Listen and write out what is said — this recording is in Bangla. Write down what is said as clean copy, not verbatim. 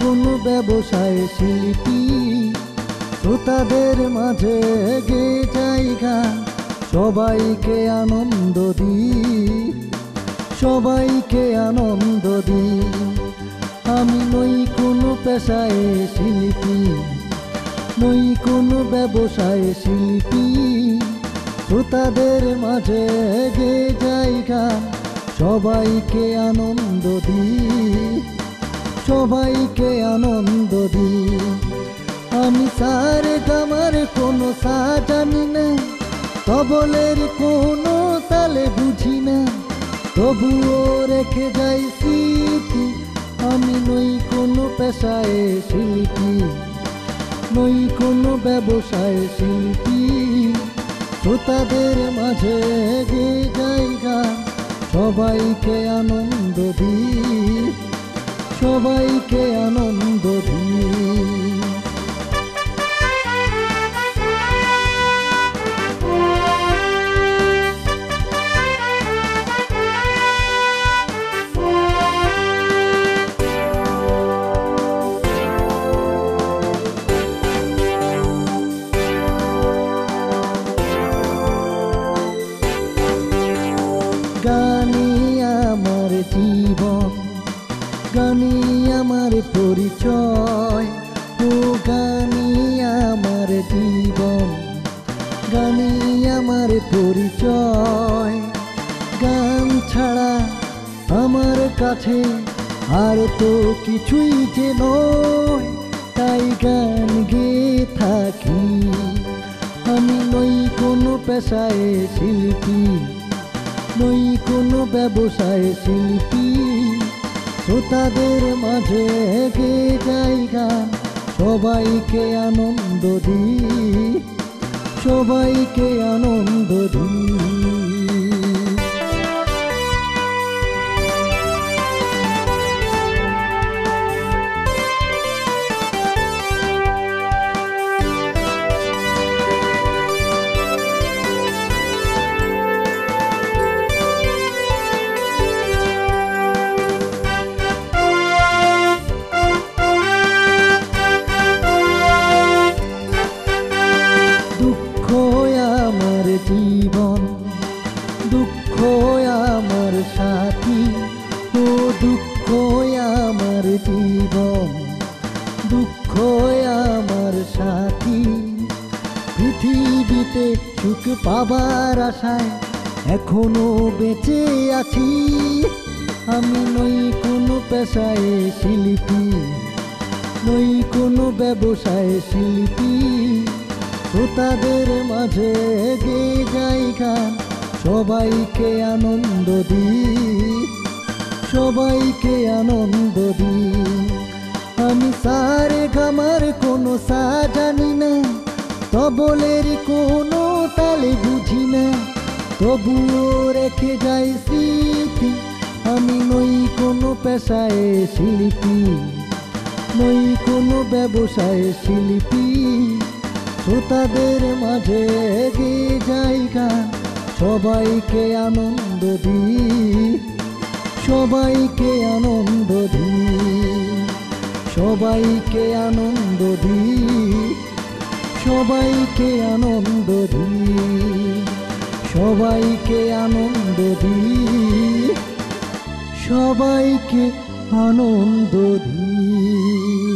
কোনো ব্যবসায় শিল্পী, শ্রোতাদের মাঝে গেয়ে যাই গান, সবাইকে আনন্দ দিই, সবাইকে আনন্দ দিই। আমি নই কোনো পেশায় শিল্পী, নই কোনো ব্যবসায় শিল্পী, শ্রোতাদের মাঝে গেয়ে যাই গান, সবাইকে আনন্দ দিই, সবাইকে আনন্দ দিই। আমি সারে গামার কোনো সা জানি না, তবলের কোনো তালে বুঝি না, তবুও রেখে যাই স্মৃতি। আমি নই কোনো পেশায় শিল্পী, নই কোনো ব্যবসায় শিল্পী, শ্রোতাদের মাঝে গেয়ে যাই গান, সবাইকে আনন্দ দিই, সবাইকে আনন্দ দিই। গানই আমার জীবন, গানই আমার পরিচয়, ও গানই আমার জীবন, গানই আমার পরিচয়। গান ছাড়া আমার কাছে আর তো কিছুই যে নয়, তাই গান গেয়ে থাকি। আমি নই কোনো পেশায় শিল্পী, নই কোনো ব্যবসায় শিল্পী, শ্রোতাদের মাঝে গেয়ে যাই গান, সবাইকে আনন্দ দিই, সবাইকে আনন্দ দিই। জীবন দুঃখ আমার সাথী, ও দুঃখ আমার জীবন, দুঃখ আমার সাথী। পৃথিবীতে সুখ পাবার আশায় এখনো বেঁচে আছি। আমি নই কোনো পেশায় শিল্পী, নই কোনো ব্যবসায় শিল্পী, শ্রোতাদের মাঝে গেয়ে যাই গান, সবাইকে আনন্দ দিই, সবাইকে আনন্দ দিই। আমি সারে গামার কোনো সা জানি না, তবলের কোনো তালে বুঝি না, তবুও রেখে যাই স্মৃতি। আমি নই কোনো পেশায় শিল্পী, নই কোনো ব্যবসায় শিল্পী, শ্রোতাদের মাঝে গেয়ে যাই গান, সবাইকে আনন্দ দিই, সবাইকে আনন্দ দিই, সবাইকে আনন্দ দিই, সবাইকে আনন্দ দিই, সবাইকে আনন্দ দিই, সবাইকে আনন্দ দিই।